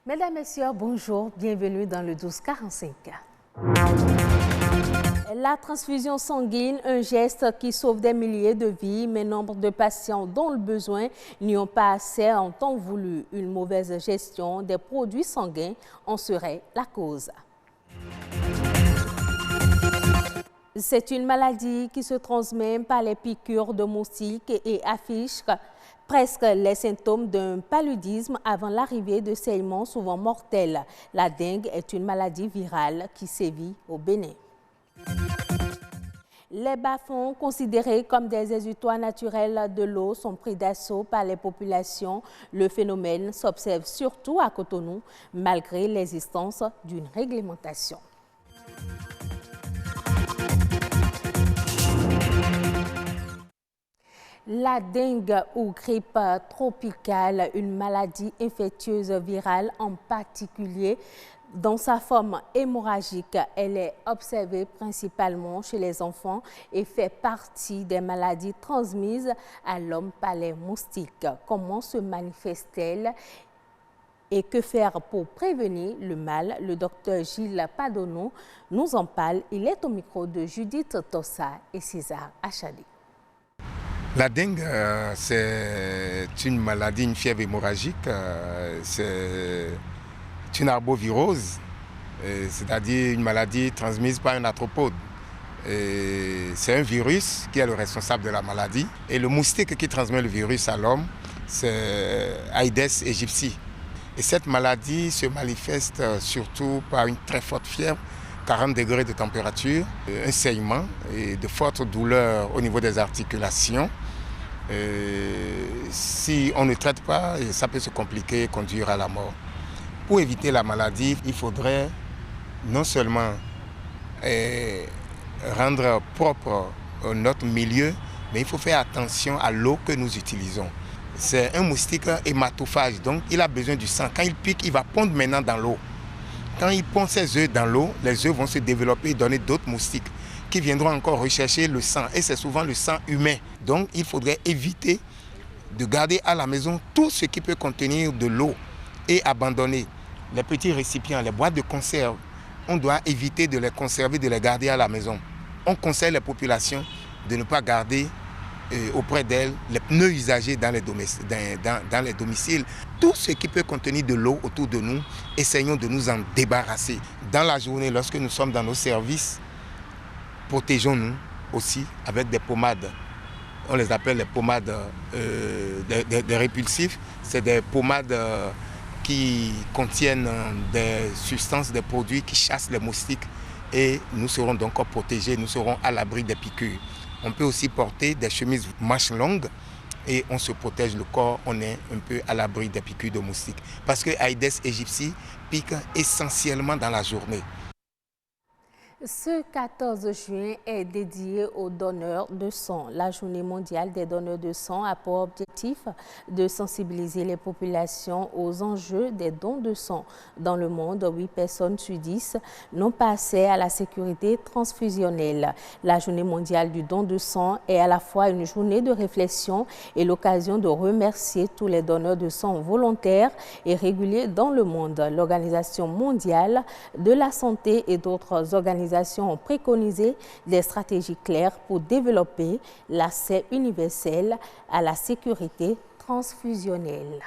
Mesdames, Messieurs, bonjour, bienvenue dans le 1245. La transfusion sanguine, un geste qui sauve des milliers de vies, mais nombre de patients dont le besoin n'y ont pas accès en temps voulu. Une mauvaise gestion des produits sanguins en serait la cause. C'est une maladie qui se transmet par les piqûres de moustiques et affiche presque les symptômes d'un paludisme avant l'arrivée de saignements souvent mortels. La dengue est une maladie virale qui sévit au Bénin. Les bas-fonds, considérés comme des exutoires naturels de l'eau, sont pris d'assaut par les populations. Le phénomène s'observe surtout à Cotonou, malgré l'existence d'une réglementation. La dengue ou grippe tropicale, une maladie infectieuse virale en particulier, dans sa forme hémorragique, elle est observée principalement chez les enfants et fait partie des maladies transmises à l'homme par les moustiques. Comment se manifeste-t-elle et que faire pour prévenir le mal? Le docteur Gilles Padono nous en parle. Il est au micro de Judith Tossa et César Achadi. La dengue, c'est une maladie, une fièvre hémorragique, c'est une arbovirose, c'est-à-dire une maladie transmise par un arthropode. C'est un virus qui est le responsable de la maladie. Et le moustique qui transmet le virus à l'homme, c'est Aedes aegypti. Et cette maladie se manifeste surtout par une très forte fièvre, 40 degrés de température, un saignement et de fortes douleurs au niveau des articulations. Si on ne traite pas, ça peut se compliquer et conduire à la mort. Pour éviter la maladie, il faudrait non seulement rendre propre notre milieu, mais il faut faire attention à l'eau que nous utilisons. C'est un moustique hématophage, donc il a besoin du sang. Quand il pique, il va pondre maintenant dans l'eau. Quand il pond ses œufs dans l'eau, les œufs vont se développer et donner d'autres moustiques qui viendront encore rechercher le sang. Et c'est souvent le sang humain. Donc il faudrait éviter de garder à la maison tout ce qui peut contenir de l'eau et abandonner les petits récipients, les boîtes de conserve. On doit éviter de les conserver, de les garder à la maison. On conseille les populations de ne pas garder auprès d'elles les pneus usagés dans les domiciles. Tout ce qui peut contenir de l'eau autour de nous, essayons de nous en débarrasser. Dans la journée, lorsque nous sommes dans nos services, protégeons-nous aussi avec des pommades. On les appelle les pommades des répulsifs. C'est des pommades qui contiennent des substances, des produits qui chassent les moustiques. Et nous serons donc protégés, nous serons à l'abri des piqûres. On peut aussi porter des chemises manches longues et on se protège le corps, on est un peu à l'abri des piqûres de moustiques. Parce que Aedes aegypti pique essentiellement dans la journée. Ce 14 juin est dédié aux donneurs de sang. La journée mondiale des donneurs de sang a pour objectif de sensibiliser les populations aux enjeux des dons de sang. Dans le monde, 8 personnes sur 10 n'ont pas accès à la sécurité transfusionnelle. La journée mondiale du don de sang est à la fois une journée de réflexion et l'occasion de remercier tous les donneurs de sang volontaires et réguliers dans le monde. L'Organisation mondiale de la santé et d'autres organisations ont préconisé des stratégies claires pour développer l'accès universel à la sécurité transfusionnelle.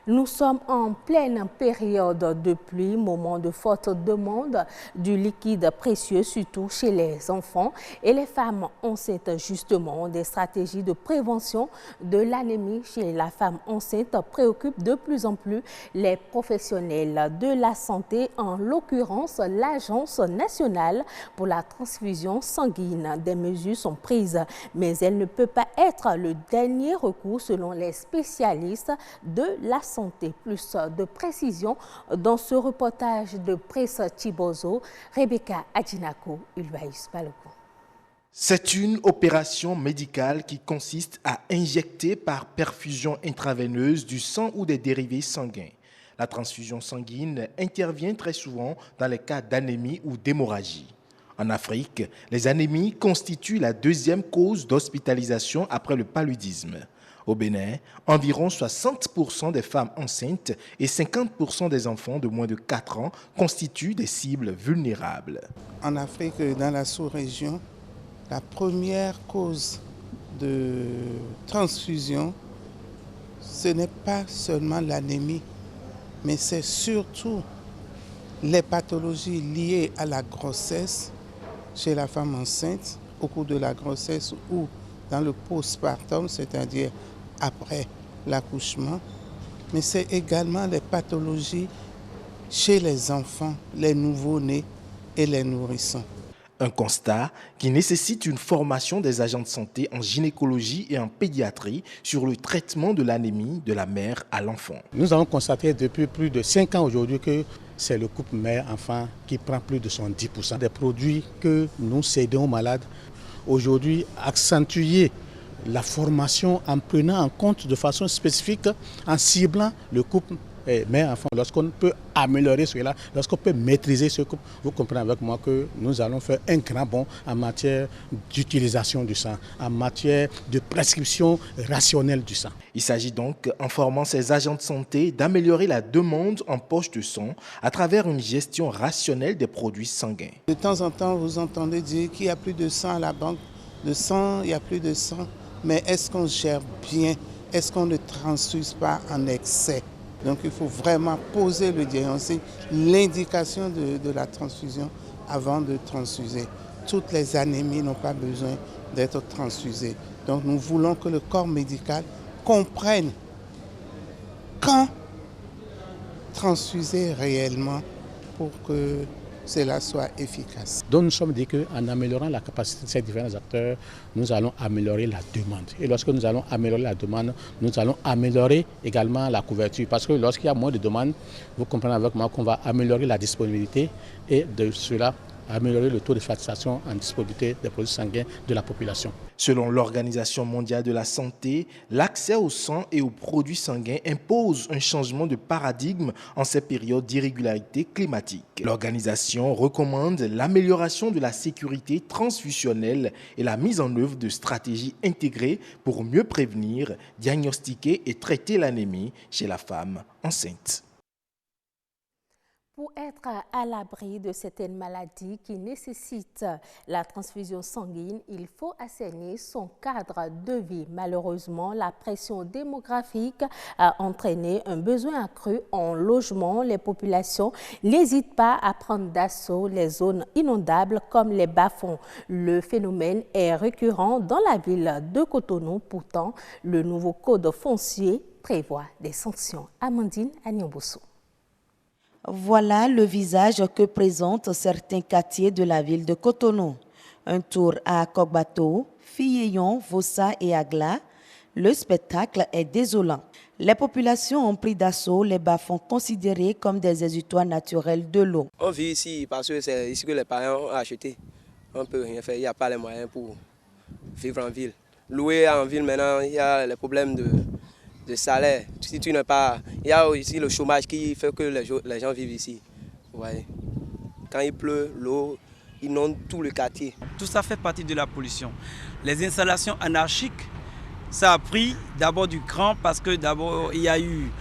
Nous sommes en pleine période de pluie, moment de forte demande du liquide précieux, surtout chez les enfants et les femmes enceintes. Justement, des stratégies de prévention de l'anémie chez la femme enceinte préoccupent de plus en plus les professionnels de la santé, en l'occurrence l'Agence nationale pour la transfusion sanguine. Des mesures sont prises, mais elles ne peuvent pas être le dernier recours selon les spécialistes de la santé. Plus de précision dans ce reportage de Presse Chibozo. Rebecca Adjinako, Ulvaïs Baloko. C'est une opération médicale qui consiste à injecter par perfusion intraveineuse du sang ou des dérivés sanguins. La transfusion sanguine intervient très souvent dans les cas d'anémie ou d'hémorragie. En Afrique, les anémies constituent la deuxième cause d'hospitalisation après le paludisme. Au Bénin, environ 60% des femmes enceintes et 50% des enfants de moins de 4 ans constituent des cibles vulnérables. En Afrique, dans la sous-région, la première cause de transfusion, ce n'est pas seulement l'anémie, mais c'est surtout les pathologies liées à la grossesse chez la femme enceinte, au cours de la grossesse ou dans le postpartum, c'est-à-dire après l'accouchement, mais c'est également les pathologies chez les enfants, les nouveau-nés et les nourrissons. Un constat qui nécessite une formation des agents de santé en gynécologie et en pédiatrie sur le traitement de l'anémie de la mère à l'enfant. Nous avons constaté depuis plus de 5 ans aujourd'hui que c'est le couple mère-enfant qui prend plus de 70% des produits que nous cédons aux malades. Aujourd'hui, accentuer la formation en prenant en compte de façon spécifique, en ciblant le couple mère-enfant. Lorsqu'on peut améliorer cela, lorsqu'on peut maîtriser ce couple, vous comprenez avec moi que nous allons faire un grand bond en matière d'utilisation du sang, en matière de prescription rationnelle du sang. Il s'agit donc, en formant ces agents de santé, d'améliorer la demande en poche de sang à travers une gestion rationnelle des produits sanguins. De temps en temps, vous entendez dire qu'il n'y a plus de sang à la banque. De sang, il n'y a plus de sang. Mais est-ce qu'on gère bien? Est-ce qu'on ne transfuse pas en excès? Donc il faut vraiment poser le diagnostic, l'indication de la transfusion avant de transfuser. Toutes les anémies n'ont pas besoin d'être transfusées. Donc nous voulons que le corps médical comprenne quand transfuser réellement pour que cela soit efficace. Donc nous sommes dit qu'en améliorant la capacité de ces différents acteurs, nous allons améliorer la demande. Et lorsque nous allons améliorer la demande, nous allons améliorer également la couverture. Parce que lorsqu'il y a moins de demandes, vous comprenez avec moi qu'on va améliorer la disponibilité et de cela améliorer le taux de satisfaction en disponibilité des produits sanguins de la population. Selon l'Organisation mondiale de la santé, l'accès au sang et aux produits sanguins impose un changement de paradigme en ces périodes d'irrégularité climatique. L'organisation recommande l'amélioration de la sécurité transfusionnelle et la mise en œuvre de stratégies intégrées pour mieux prévenir, diagnostiquer et traiter l'anémie chez la femme enceinte. Pour être à l'abri de certaines maladies qui nécessitent la transfusion sanguine, il faut assainir son cadre de vie. Malheureusement, la pression démographique a entraîné un besoin accru en logement. Les populations n'hésitent pas à prendre d'assaut les zones inondables comme les bas-fonds. Le phénomène est récurrent dans la ville de Cotonou. Pourtant, le nouveau code foncier prévoit des sanctions. Amandine Agnambosso. Voilà le visage que présentent certains quartiers de la ville de Cotonou. Un tour à Kokbato, Filleyon, Vossa et Agla. Le spectacle est désolant. Les populations ont pris d'assaut les bas-fonds considérés comme des exutoires naturels de l'eau. On vit ici parce que c'est ici que les parents ont acheté. On ne peut rien faire, il n'y a pas les moyens pour vivre en ville. Louer en ville maintenant, il y a les problèmes de salaire. Si tu n'as pas, il y a aussi le chômage qui fait que les gens vivent ici. Ouais. Quand il pleut, l'eau inonde tout le quartier. Tout ça fait partie de la pollution. Les installations anarchiques, ça a pris d'abord du cran parce que d'abord il y a eu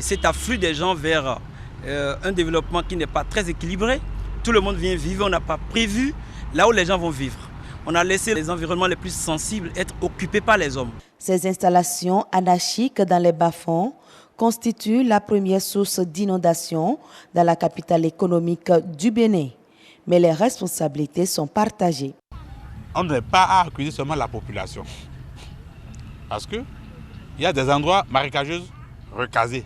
cet afflux des gens vers un développement qui n'est pas très équilibré. Tout le monde vient vivre, on n'a pas prévu là où les gens vont vivre. On a laissé les environnements les plus sensibles être occupés par les hommes. Ces installations anarchiques dans les bas-fonds constituent la première source d'inondation dans la capitale économique du Bénin. Mais les responsabilités sont partagées. On n'est pas à accuser seulement la population. Parce qu'il y a des endroits marécageux recasés.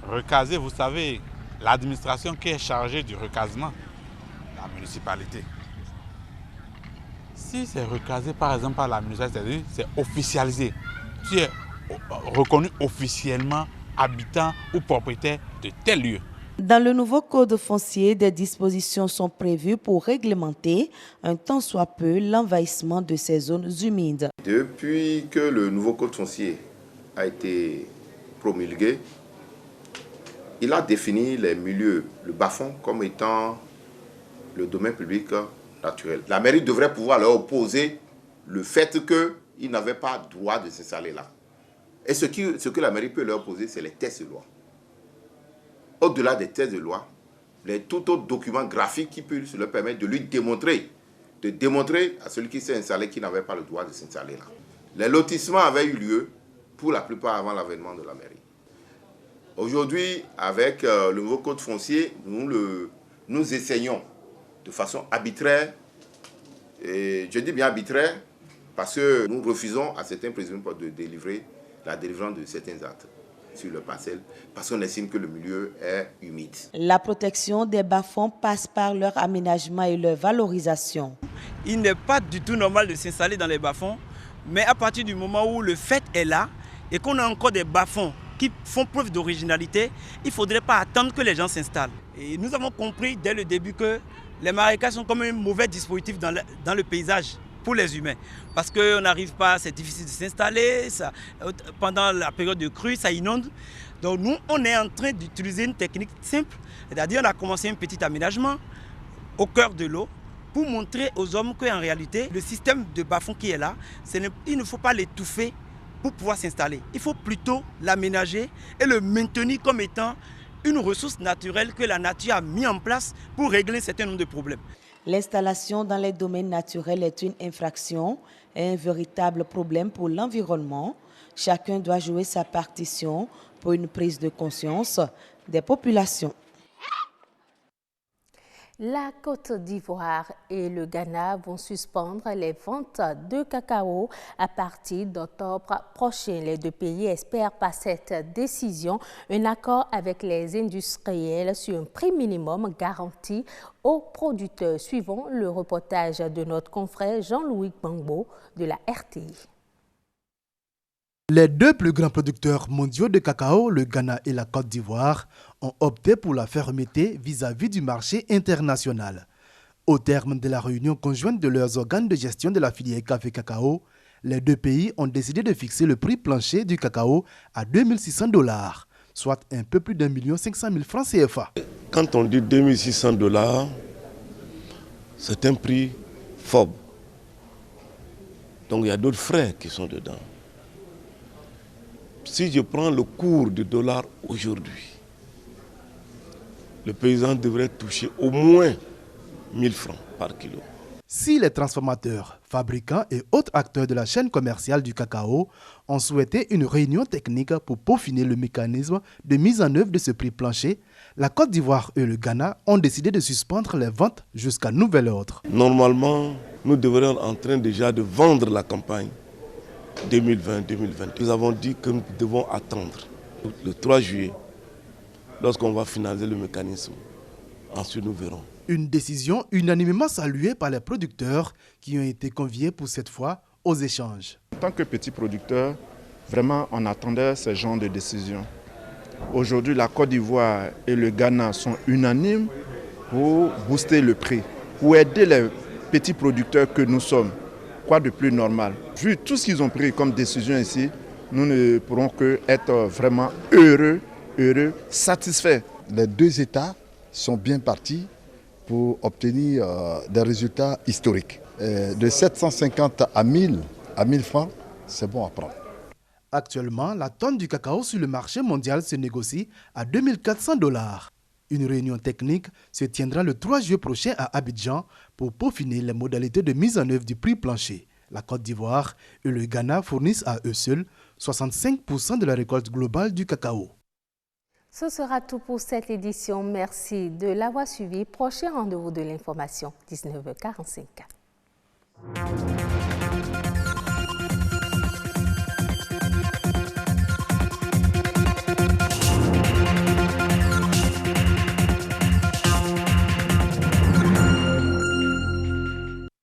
Recasés, vous savez, l'administration qui est chargée du recasement, la municipalité. Si c'est recasé par exemple par la municipalité, c'est officialisé. Tu es reconnu officiellement habitant ou propriétaire de tel lieu. Dans le nouveau code foncier, des dispositions sont prévues pour réglementer un tant soit peu l'envahissement de ces zones humides. Depuis que le nouveau code foncier a été promulgué, il a défini les milieux, le bas-fond, comme étant le domaine public naturel. La mairie devrait pouvoir leur opposer le fait qu'il ils n'avaient pas droit de s'installer là. Et ce que la mairie peut leur poser, c'est les tests de loi. Au-delà des tests de loi, tout autre document graphique qui peut leur permettre de lui démontrer, à celui qui s'est installé qu'il n'avait pas le droit de s'installer là. Les lotissements avaient eu lieu pour la plupart avant l'avènement de la mairie. Aujourd'hui, avec le nouveau code foncier, nous essayons de façon arbitraire, et je dis bien arbitraire, parce que nous refusons à certains présumés de délivrer la délivrance de certains actes sur le parcelle, parce qu'on estime que le milieu est humide. La protection des bas-fonds passe par leur aménagement et leur valorisation. Il n'est pas du tout normal de s'installer dans les bas-fonds, mais à partir du moment où le fait est là et qu'on a encore des bas-fonds qui font preuve d'originalité, il ne faudrait pas attendre que les gens s'installent. Et nous avons compris dès le début que les marécages sont comme un mauvais dispositif dans le paysage pour les humains. Parce qu'on n'arrive pas, c'est difficile de s'installer, pendant la période de crue, ça inonde. Donc nous, on est en train d'utiliser une technique simple, c'est-à-dire on a commencé un petit aménagement au cœur de l'eau pour montrer aux hommes qu'en réalité, le système de bas-fond qui est là, il ne faut pas l'étouffer pour pouvoir s'installer. Il faut plutôt l'aménager et le maintenir comme étant une ressource naturelle que la nature a mis en place pour régler un certain nombre de problèmes. L'installation dans les domaines naturels est une infraction et un véritable problème pour l'environnement. Chacun doit jouer sa partition pour une prise de conscience des populations. La Côte d'Ivoire et le Ghana vont suspendre les ventes de cacao à partir d'octobre prochain. Les deux pays espèrent par cette décision un accord avec les industriels sur un prix minimum garanti aux producteurs. Suivons le reportage de notre confrère Jean-Louis Gbangbo de la RTI. Les deux plus grands producteurs mondiaux de cacao, le Ghana et la Côte d'Ivoire, ont opté pour la fermeté vis-à-vis du marché international. Au terme de la réunion conjointe de leurs organes de gestion de la filière café-cacao, les deux pays ont décidé de fixer le prix plancher du cacao à 2600 $, soit un peu plus d'1 500 000 francs CFA. Quand on dit 2600 $, c'est un prix faible. Donc il y a d'autres frais qui sont dedans. Si je prends le cours du dollar aujourd'hui, le paysan devrait toucher au moins 1000 francs par kilo. Si les transformateurs, fabricants et autres acteurs de la chaîne commerciale du cacao ont souhaité une réunion technique pour peaufiner le mécanisme de mise en œuvre de ce prix plancher, la Côte d'Ivoire et le Ghana ont décidé de suspendre les ventes jusqu'à nouvel ordre. Normalement, nous devrions être en train déjà de vendre la campagne 2020-2021. Nous avons dit que nous devons attendre le 3 juillet, lorsqu'on va finaliser le mécanisme. Ensuite, nous verrons. Une décision unanimement saluée par les producteurs qui ont été conviés pour cette fois aux échanges. En tant que petit producteur, vraiment on attendait ce genre de décision. Aujourd'hui, la Côte d'Ivoire et le Ghana sont unanimes pour booster le prix, pour aider les petits producteurs que nous sommes. Quoi de plus normal? Vu tout ce qu'ils ont pris comme décision ici, nous ne pourrons que être vraiment heureux, satisfaits. Les deux États sont bien partis pour obtenir des résultats historiques. De 750 à 1000 francs, c'est bon à prendre. Actuellement, la tonne du cacao sur le marché mondial se négocie à 2400 $. Une réunion technique se tiendra le 3 juillet prochain à Abidjan pour peaufiner les modalités de mise en œuvre du prix plancher. La Côte d'Ivoire et le Ghana fournissent à eux seuls 65% de la récolte globale du cacao. Ce sera tout pour cette édition. Merci de l'avoir suivi. Prochain rendez-vous de l'information, 19h45.